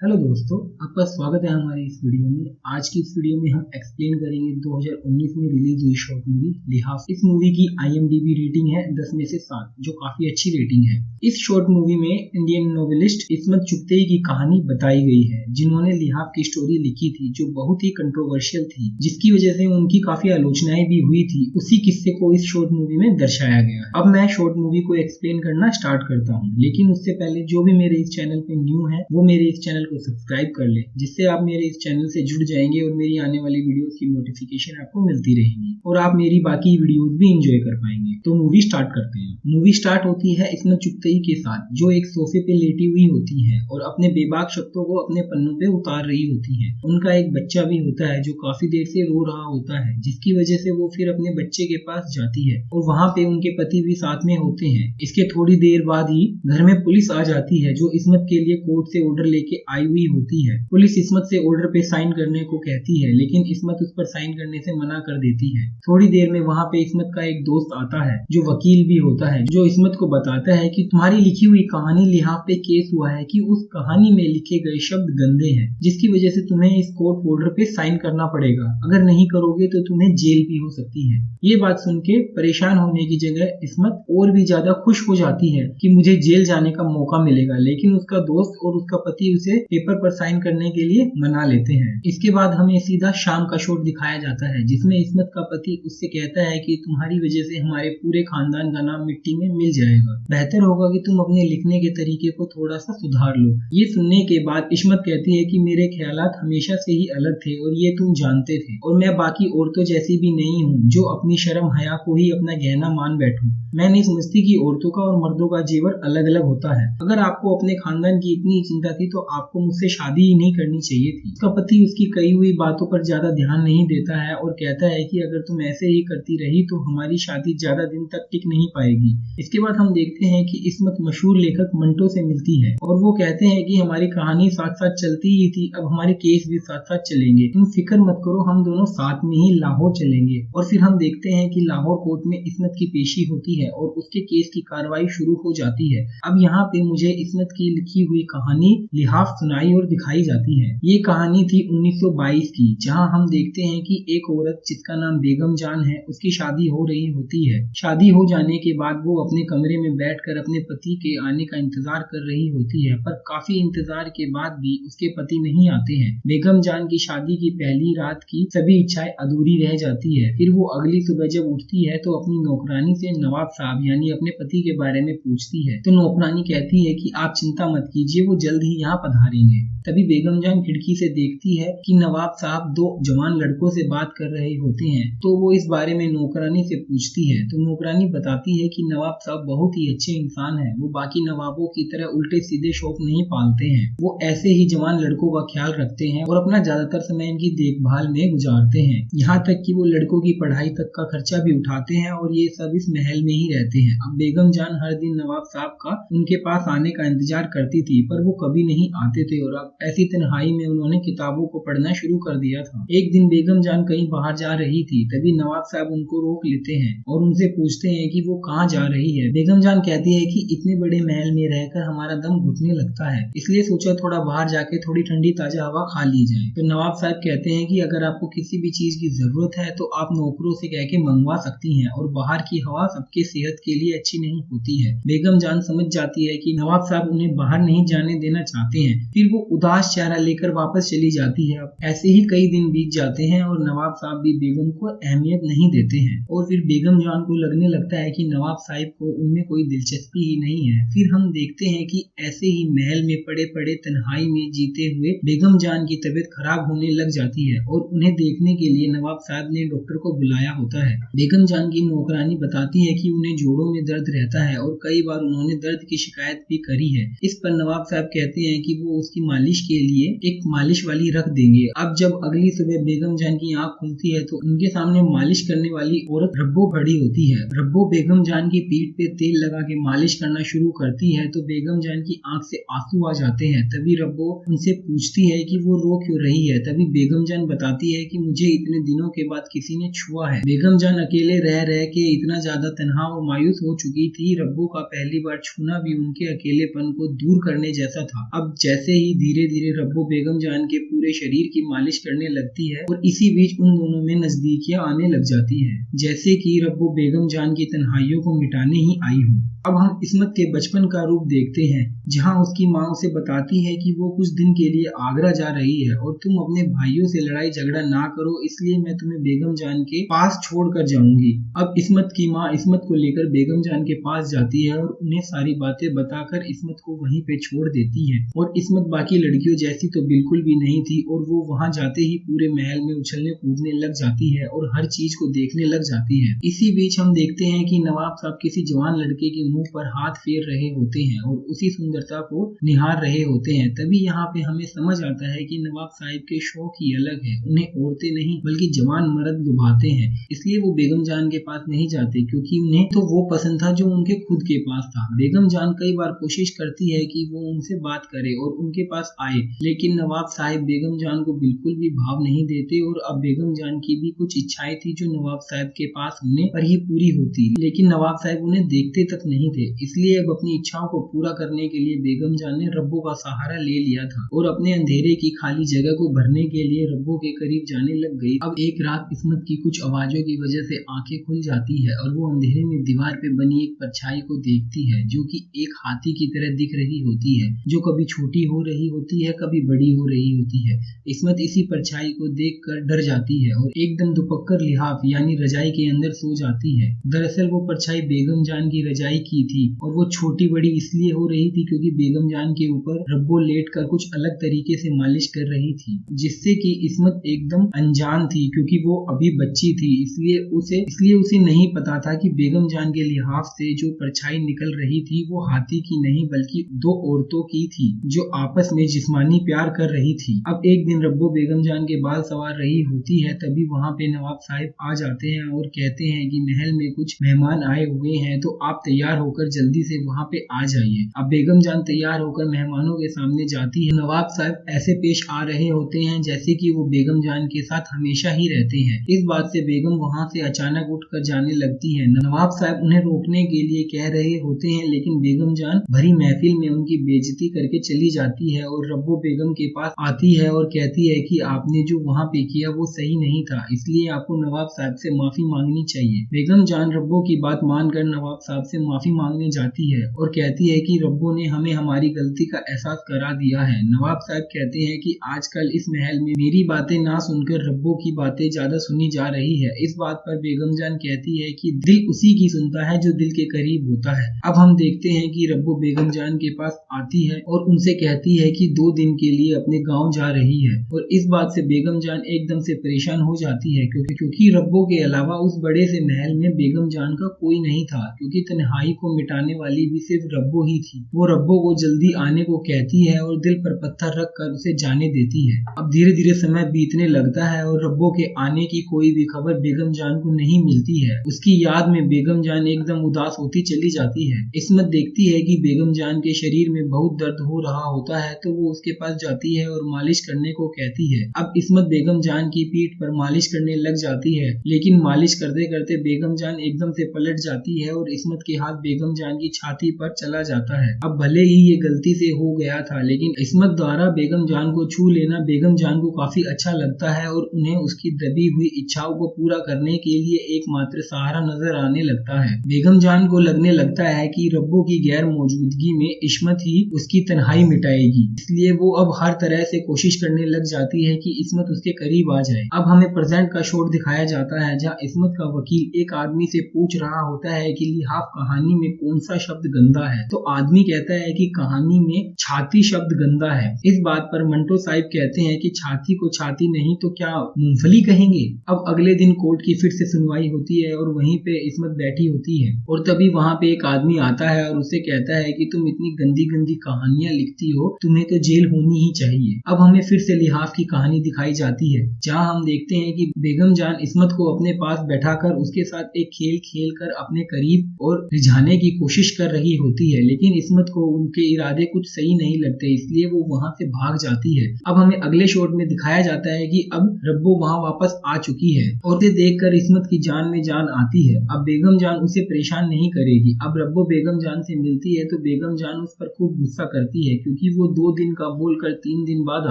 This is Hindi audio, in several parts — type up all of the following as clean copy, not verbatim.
हेलो दोस्तों, आपका स्वागत है हमारी इस वीडियो में। आज की इस वीडियो में हम एक्सप्लेन करेंगे 2019 में रिलीज हुई शॉर्ट मूवी लिहाफ। इस मूवी की IMDb रेटिंग है 10 में से 7, जो काफी अच्छी रेटिंग है। इस शॉर्ट मूवी में इंडियन नोवेलिस्ट इस्मत चुगतई की कहानी बताई गई है, जिन्होंने लिहाफ की स्टोरी लिखी थी, जो बहुत ही कंट्रोवर्शियल थी, जिसकी वजह से उनकी काफी आलोचनाएं भी हुई थी। उसी किस्से को इस शॉर्ट मूवी में दर्शाया गया है। अब मैं शॉर्ट मूवी को एक्सप्लेन करना स्टार्ट करता हूँ, लेकिन उससे पहले जो भी मेरे इस चैनल पे न्यू है वो मेरे इस चैनल को सब्सक्राइब कर ले, जिससे आप मेरे इस चैनल से जुड़ जाएंगे और मेरी आने वाली वीडियोस की नोटिफिकेशन आपको मिलती रहेंगी और आप मेरी बाकी वीडियोस भी एंजॉय कर पाएंगे। तो मूवी स्टार्ट करते हैं। मूवी स्टार्ट होती है इस्मत चुगतई के साथ, जो एक सोफे पे लेटी हुई होती है और अपने बेबाक शब्दों को अपने पन्नों पे उतार रही होती है। उनका एक बच्चा भी होता है जो काफी देर से रो रहा होता है, जिसकी वजह से वो फिर अपने बच्चे के पास जाती है और वहाँ पे उनके पति भी साथ में होते हैं। इसके थोड़ी देर बाद ही घर में पुलिस आ जाती है, जो इस्मत के लिए कोर्ट से ऑर्डर लेके आई हुई होती है। पुलिस इस्मत से ऑर्डर पे साइन करने को कहती है, लेकिन इस्मत उस पर साइन करने से मना कर देती है। थोड़ी देर में वहाँ पे इस्मत का एक दोस्त आता है, जो वकील भी होता है, जो इस्मत को बताता है कि तुम्हारी लिखी हुई कहानी लिहाफ पे केस हुआ है कि उस कहानी में लिखे गए शब्द गंदे हैं, जिसकी वजह से तुम्हें इस कोर्ट ऑर्डर पे साइन करना पड़ेगा। अगर नहीं करोगे तो तुम्हें जेल भी हो सकती है। ये बात सुन के परेशान होने की जगह इस्मत और भी ज्यादा खुश हो जाती है कि मुझे जेल जाने का मौका मिलेगा, लेकिन उसका दोस्त और उसका पति उसे पेपर पर साइन करने के लिए मना लेते हैं। इसके बाद हमें सीधा शाम का शॉट दिखाया जाता है, जिसमें इस्मत का पति उससे कहता है कि तुम्हारी वजह से हमारे पूरे खानदान का नाम मिट्टी में मिल जाएगा, बेहतर होगा कि तुम अपने लिखने के तरीके को थोड़ा सा सुधार लो। ये सुनने के बाद इस्मत कहती है कि मेरे ख्यालात हमेशा से ही अलग थे और ये तुम जानते थे, और मैं बाकी औरतों जैसी भी नहीं हूँ जो अपनी शर्म हया को ही अपना गहना मान बैठूं। मैं नहीं समझती कि औरतों का और मर्दों का जेवर अलग अलग होता है। अगर आपको अपने खानदान की इतनी चिंता थी तो आपको मुझसे शादी ही नहीं करनी चाहिए थी। उसका पति उसकी कही हुई बातों पर ज्यादा ध्यान नहीं देता है और कहता है कि अगर तुम ऐसे ही करती रही तो हमारी शादी ज्यादा दिन तक टिक नहीं पाएगी। इसके बाद हम देखते हैं कि इस्मत मशहूर लेखक मंटो से मिलती है और वो कहते हैं कि हमारी कहानी साथ साथ चलती ही थी, अब हमारे केस भी साथ साथ चलेंगे, तुम फिक्र मत करो, हम दोनों साथ में ही लाहौर चलेंगे। और फिर हम देखते हैं कि लाहौर कोर्ट में इस्मत की पेशी होती है और उसके केस की कार्रवाई शुरू हो जाती है। अब यहाँ पे मुझे इस्मत की लिखी हुई कहानी लिहाफ सुनाई और दिखाई जाती है। ये कहानी थी 1922 की, जहाँ हम देखते हैं कि एक औरत जिसका नाम बेगम जान है, उसकी शादी हो रही होती है। शादी हो जाने के बाद वो अपने कमरे में बैठकर अपने पति के आने का इंतजार कर रही होती है, पर काफी इंतजार के बाद भी उसके पति नहीं आते हैं। बेगम जान की शादी की पहली रात की सभी इच्छाएं अधूरी रह जाती है। फिर वो अगली सुबह जब उठती है तो अपनी नौकरानी से नवाब साहब यानी अपने पति के बारे में पूछती है, तो नौकरानी कहती है कि आप चिंता मत कीजिए, वो जल्द ही यहाँ पधारेंगे। तभी बेगम जान खिड़की से देखती है कि नवाब साहब दो जवान लड़कों से बात कर रहे होते हैं, तो वो इस बारे में नौकरानी से पूछती है। तो नौकरानी बताती है कि नवाब साहब बहुत ही अच्छे इंसान हैं, वो बाकी नवाबों की तरह उल्टे सीधे शौक नहीं पालते हैं, वो ऐसे ही जवान लड़कों का ख्याल रखते हैं और अपना ज्यादातर समय इनकी देखभाल में गुजारते हैं। यहाँ तक कि वो लड़कों की पढ़ाई तक का खर्चा भी उठाते हैं और ये सब इस महल में ही रहते हैं। अब बेगम जान हर दिन नवाब साहब का उनके पास आने का इंतजार करती थी, पर वो कभी नहीं आते थे और अब ऐसी तन्हाई में उन्होंने किताबों को पढ़ना शुरू कर दिया था। एक दिन बेगम जान कहीं बाहर जा रही थी, तभी नवाब साहब उनको रोक लेते हैं और उनसे पूछते हैं कि वो कहाँ जा रही है। बेगम जान कहती है कि इतने बड़े महल में रहकर हमारा दम घुटने लगता है, इसलिए सोचा थोड़ा बाहर जाके थोड़ी ठंडी ताजा हवा खा ली जाए। तो नवाब साहब कहते हैं कि अगर आपको किसी भी चीज की जरूरत है तो आप नौकरों से कह के मंगवा सकती हैं, और बाहर की हवा सबके सेहत के लिए अच्छी नहीं होती है। बेगम जान समझ जाती है कि नवाब साहब उन्हें बाहर नहीं जाने देना चाहते हैं। फिर वो उदास चेहरा लेकर वापस चली जाती है। अब ऐसे ही कई दिन बीत जाते हैं और नवाब साहब भी बेगम को अहमियत नहीं देते हैं, और फिर बेगम जान को लगने लगता है कि नवाब साहब को उनमें कोई दिलचस्पी ही नहीं है। फिर हम देखते हैं कि ऐसे ही महल में पड़े पड़े तन्हाई में जीते हुए बेगम जान की तबीयत खराब होने लग जाती है और उन्हें देखने के लिए नवाब साहब ने डॉक्टर को बुलाया होता है। बेगम जान की नौकरानी बताती है कि उन्हें जोड़ों में दर्द रहता है और कई बार उन्होंने दर्द की शिकायत भी करी है। इस पर नवाब साहब कहते हैं कि वो उसकी मालिश के लिए एक मालिश वाली रख देंगे। अब जब अगली सुबह बेगम जान की आंख खुलती है तो उनके सामने मालिश करने वाली औरत रब्बो खड़ी होती है। रब्बो बेगम जान की पीठ पे तेल लगा के मालिश करना शुरू करती है तो बेगम जान की आंख से आंसू आ जाते हैं। तभी रब्बो उनसे पूछती है कि वो रो क्यों रही है। तभी बेगम जान बताती है कि मुझे इतने दिनों के बाद किसी ने छुआ है। बेगम जान अकेले रह रह के इतना ज्यादा तन्हा और मायूस हो चुकी थी, रब्बो का पहली बार छूना भी उनके अकेलेपन को दूर करने जैसा था। अब जैसे वैसे ही धीरे धीरे रब्बो बेगम जान के पूरे शरीर की मालिश करने लगती है और इसी बीच उन दोनों में नजदीकियां आने लग जाती है, जैसे कि रब्बो बेगम जान की तन्हाइयों को मिटाने ही आई हो। अब हम इस्मत के बचपन का रूप देखते हैं, जहां उसकी माँ उसे बताती है कि वो कुछ दिन के लिए आगरा जा रही है और तुम अपने भाइयों से लड़ाई झगड़ा ना करो, इसलिए मैं तुम्हें बेगम जान के पास छोड़ कर जाऊंगी। अब इस्मत की माँ इस्मत को लेकर बेगम जान के पास जाती है और उन्हें सारी बातें बताकर इस्मत को वहीं पे छोड़ देती है। और इस्मत बाकी लड़कियों जैसी तो बिल्कुल भी नहीं थी और वो वहां जाते ही पूरे महल में उछलने कूदने लग जाती है और हर चीज को देखने लग जाती है। इसी बीच हम देखते हैं कि नवाब साहब किसी जवान लड़के के मुंह पर हाथ फेर रहे होते हैं और उसी सुंदरता को निहार रहे होते हैं। तभी यहाँ पे हमें समझ आता है कि नवाब साहिब के शौक ही अलग है, उन्हें औरतें नहीं बल्कि जवान मर्द लुभाते हैं, इसलिए वो बेगम जान के पास नहीं जाते क्योंकि उन्हें तो वो पसंद था जो उनके खुद के पास था। बेगम जान कई बार कोशिश करती है कि वो उनसे बात करे और उनके पास आए, लेकिन नवाब साहिब बेगम जान को बिल्कुल भी भाव नहीं देते और अब बेगम जान की भी कुछ इच्छाएं थी जो नवाब साहिब के पास होने पर ही पूरी होती, लेकिन नवाब साहिब उन्हें देखते तक नहीं थे। इसलिए अब अपनी इच्छाओं को पूरा करने के लिए बेगम जान ने रब्बो का सहारा ले लिया था और अपने अंधेरे की खाली जगह को भरने के लिए रब्बो के करीब जाने लग गई। अब एक रात इस्मत की कुछ आवाजों की वजह से आंखें खुल जाती है और वो अंधेरे में दीवार पे बनी एक परछाई को देखती है जो कि एक हाथी की तरह दिख रही होती है, जो कभी छोटी हो रही होती है कभी बड़ी हो रही होती है। इस्मत इसी परछाई को देखकर डर जाती है और एकदम दुपक्कर लिहाफ यानी रजाई के अंदर सो जाती है। दरअसल वो परछाई बेगम जान की रजाई की थी और वो छोटी बड़ी इसलिए हो रही थी क्योंकि बेगम जान के ऊपर रब्बो लेटकर कुछ अलग तरीके से मालिश कर रही थी, जिससे कि इस्मत एकदम अनजान थी क्योंकि वो अभी बच्ची थी, इसलिए उसे नहीं पता था कि बेगम जान के लिहाफ से जो परछाई निकल रही थी वो हाथी की नहीं बल्कि दो औरतों की थी जो आपस में जिस्मानी प्यार कर रही थी। अब एक दिन रब्बो बेगम जान के बाल संवार रही होती है, तभी वहाँ पे नवाब साहिब आ जाते हैं और कहते हैं कि महल में कुछ मेहमान आए हुए हैं तो आप तैयार होकर जल्दी से वहाँ पे आ जाइए। अब बेगम जान तैयार होकर मेहमानों के सामने जाती है। नवाब साहब ऐसे पेश आ रहे होते हैं जैसे कि वो बेगम जान के साथ हमेशा ही रहते हैं। इस बात से बेगम वहाँ से अचानक उठकर जाने लगती है। नवाब साहब उन्हें रोकने के लिए कह रहे होते हैं, लेकिन बेगम जान भरी महफिल में उनकी बेइज्जती करके चली जाती है और रब्बो बेगम के पास आती है और कहती है कि आपने जो वहाँ पे किया वो सही नहीं था, इसलिए आपको नवाब साहब से माफी मांगनी चाहिए। बेगम जान रब्बो की बात मानकर नवाब साहब से माफी मांगने जाती है और कहती है कि रब्बो ने हमें हमारी गलती का एहसास करा दिया है। नवाब साहब कहते हैं कि आजकल इस महल में मेरी बातें ना सुनकर रब्बो की बातें ज्यादा सुनी जा रही है। इस बात पर बेगम जान कहती है कि दिल उसी की सुनता है जो दिल के करीब होता है। अब हम देखते हैं कि रब्बो बेगम जान के पास आती है और उनसे कहती है कि 2 दिन के लिए अपने गाँव जा रही है और इस बात से बेगम जान एकदम से परेशान हो जाती है क्योंकि रब्बो के अलावा उस बड़े से महल में बेगम जान का कोई नहीं था, क्योंकि तन्हाई को मिटाने वाली भी सिर्फ रब्बो ही थी। वो रब्बो को जल्दी आने को कहती है और दिल पर पत्थर रख कर उसे जाने देती है। अब धीरे धीरे समय बीतने लगता है और रब्बो के आने की कोई भी खबर बेगम जान को नहीं मिलती है। उसकी याद में बेगम जान एकदम उदास होती चली जाती है। इस्मत देखती है कि बेगम जान के शरीर में बहुत दर्द हो रहा होता है तो वो उसके पास जाती है और मालिश करने को कहती है। अब इस्मत बेगम जान की पीठ पर मालिश करने लग जाती है, लेकिन मालिश करते करते बेगम जान एकदम से पलट जाती है और इस्मत के हाथ बेगम जान की छाती पर चला जाता है। अब भले ही ये गलती से हो गया था, लेकिन इस्मत द्वारा बेगम जान को छू लेना बेगम जान को काफी अच्छा लगता है और उन्हें उसकी दबी हुई इच्छाओं को पूरा करने के लिए एकमात्र सहारा नजर आने लगता है। बेगम जान को लगने लगता है कि रब्बो की गैर मौजूदगी में इस्मत ही उसकी तन्हाई मिटाएगी, इसलिए वो अब हर तरह से कोशिश करने लग जाती है कि इस्मत उसके करीब आ जाए। अब हमें प्रेजेंट का शॉट दिखाया जाता है जहाँ इस्मत का वकील एक आदमी से पूछ रहा होता है कि लिहाफ कहानी में कौन सा शब्द गंदा है, तो आदमी कहता है कि कहानी में छाती शब्द गंदा है। इस बात पर मंटो साहिब कहते हैं कि छाती को छाती नहीं तो क्या मूंगफली कहेंगे। अब अगले दिन कोर्ट की फिर से सुनवाई होती है और वहीं पे इस्मत बैठी होती है और तभी वहाँ पे एक आदमी आता है और उससे कहता है कि तुम इतनी गंदी गंदी कहानियां लिखती हो, तुम्हें तो जेल होनी ही चाहिए। अब हमें फिर से लिहाफ की कहानी दिखाई जाती है जहाँ हम देखते हैं कि बेगम जान इस्मत को अपने पास बैठाकर उसके साथ एक खेल खेल कर अपने करीब और रिझाने की कोशिश कर रही होती है, लेकिन इस्मत को उनके इरादे कुछ सही नहीं लगते, इसलिए वो वहाँ से भाग जाती है। अब हमें अगले शॉट में दिखाया जाता है कि अब रब्बो वहाँ वापस आ चुकी है और उसे देखकर इस्मत की जान में जान आती है। अब बेगम जान उसे परेशान नहीं करेगी। अब रब्बो बेगम जान से मिलती है तो बेगम जान उस पर खूब गुस्सा करती है क्योंकि फिर वो 2 दिन का बोलकर 3 दिन बाद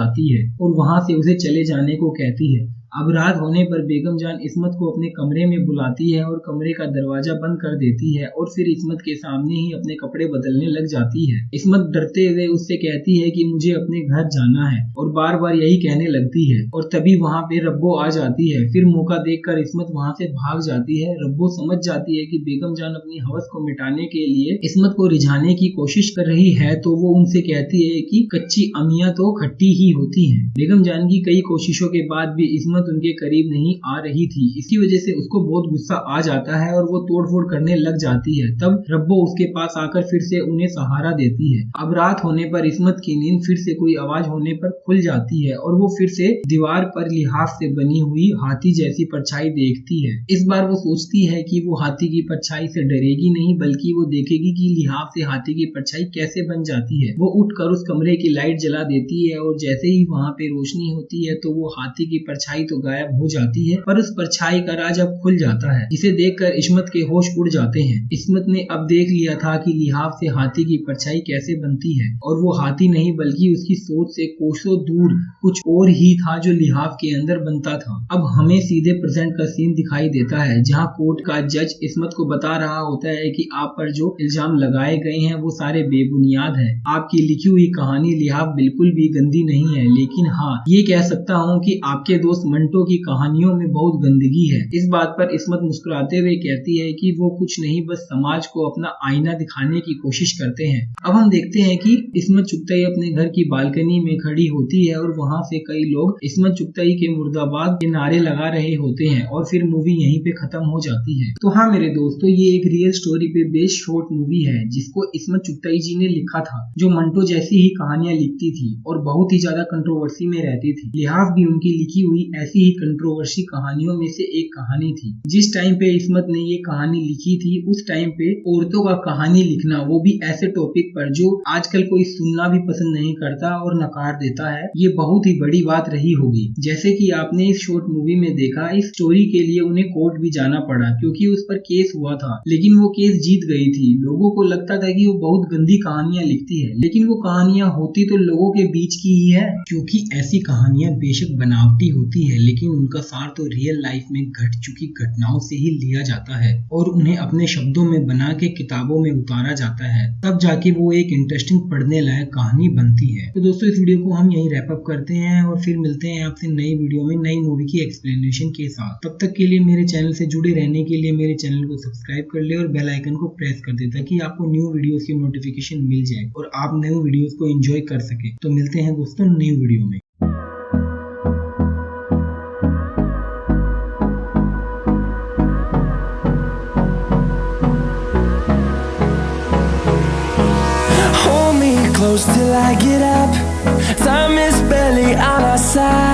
आती है और वहाँ से उसे चले जाने को कहती है। अब रात होने पर बेगम जान इस्मत को अपने कमरे में बुलाती है और कमरे का दरवाजा बंद कर देती है और फिर इस्मत के सामने ही अपने कपड़े बदलने लग जाती है। इस्मत डरते हुए उससे कहती है कि मुझे अपने घर जाना है और बार बार यही कहने लगती है और तभी वहाँ पे रब्बो आ जाती है। फिर मौका देखकर इस्मत वहाँ से भाग जाती है। रब्बो समझ जाती है कि बेगम जान अपनी हवस को मिटाने के लिए इस्मत को रिझाने की कोशिश कर रही है, तो वो उनसे कहती है कि कच्ची अमियां तो खट्टी ही होती हैं। बेगम जान की कई कोशिशों के बाद भी इस्मत उनके करीब नहीं आ रही थी। इसकी वजह से उसको बहुत गुस्सा आ जाता है और वो तोड़फोड़ करने लग जाती है। तब रब्बो उसके पास आकर फिर से उन्हें सहारा देती है। अब रात होने पर इस्मत की नींद फिर से कोई आवाज होने पर खुल जाती है और वो फिर से दीवार पर लिहाफ से बनी हुई हाथी जैसी परछाई देखती है। इस बार वो सोचती है कि वो हाथी की परछाई से डरेगी नहीं, बल्कि वो देखेगी कि लिहाफ से हाथी की परछाई कैसे बन जाती है। वो उठकर उस कमरे की लाइट जला देती है और जैसे ही वहाँ पे रोशनी होती है तो वो हाथी की परछाई तो गायब हो जाती है, पर उस परछाई का राज अब खुल जाता है, जिसे देखकर इस्मत के होश उड़ जाते हैं। इस्मत ने अब देख लिया था कि लिहाफ से हाथी की परछाई कैसे बनती है और वो हाथी नहीं बल्कि उसकी सोच से कोसों दूर कुछ और ही था जो लिहाफ के अंदर बनता था। अब हमें सीधे प्रेजेंट का सीन दिखाई देता है, जहाँ कोर्ट का जज इस्मत को बता रहा होता है कि आप पर जो इल्जाम लगाए गए हैं वो सारे बेबुनियाद है। आपकी लिखी हुई कहानी लिहाफ बिल्कुल भी गंदी नहीं है, लेकिन हाँ ये कह सकता हूँ कि आपके दोस्त मंटो की कहानियों में बहुत गंदगी है। इस बात पर इस्मत मुस्कुराते हुए कहती है कि वो कुछ नहीं, बस समाज को अपना आईना दिखाने की कोशिश करते हैं। अब हम देखते हैं कि इस्मत चुगताई अपने घर की बालकनी में खड़ी होती है और वहाँ से कई लोग इस्मत चुगताई के मुर्दाबाद के नारे लगा रहे होते हैं और फिर मूवी यहीं पे खत्म हो जाती है। तो हाँ मेरे दोस्तों, ये एक रियल स्टोरी पे बेस्ड शॉर्ट मूवी है जिसको इस्मत चुगताई जी ने लिखा था, जो मंटो जैसी ही कहानियां लिखती थी और बहुत ही ज्यादा कंट्रोवर्सी में रहती थी। लिहाफ भी उनकी लिखी हुई ऐसी ही कंट्रोवर्सी कहानियों में से एक कहानी थी। जिस टाइम पे इस्मत ने ये कहानी लिखी थी उस टाइम पे औरतों का कहानी लिखना, वो भी ऐसे टॉपिक पर जो आजकल कोई सुनना भी पसंद नहीं करता और नकार देता है, ये बहुत ही बड़ी बात रही होगी। जैसे कि आपने इस शॉर्ट मूवी में देखा, इस स्टोरी के लिए उन्हें कोर्ट भी जाना पड़ा क्योंकि उस पर केस हुआ था, लेकिन वो केस जीत गई थी। लोगों को लगता था कि वो बहुत गंदी कहानियां लिखती है, लेकिन वो कहानियां होती तो लोगों के बीच की ही है, क्योंकि ऐसी कहानियां बेशक बनावटी होती है लेकिन उनका सार तो रियल लाइफ में घट चुकी घटनाओं से ही लिया जाता है और उन्हें अपने शब्दों में बना के किताबों में उतारा जाता है, तब जाके वो एक इंटरेस्टिंग पढ़ने लायक कहानी बनती है। तो दोस्तों इस वीडियो को हम यहीं रैप अप करते हैं और फिर मिलते हैं आपसे नई वीडियो में नई मूवी की एक्सप्लेनेशन के साथ। तब तक के लिए मेरे चैनल से जुड़े रहने के लिए मेरे चैनल को सब्सक्राइब कर ले और बेल आइकन को प्रेस कर दे ताकि आपको न्यू वीडियोस की नोटिफिकेशन मिल जाए और आप न्यू वीडियोस को एंजॉय कर सके। तो मिलते हैं दोस्तों न्यू वीडियो में। Hold me close till I get up. Time is barely on our side.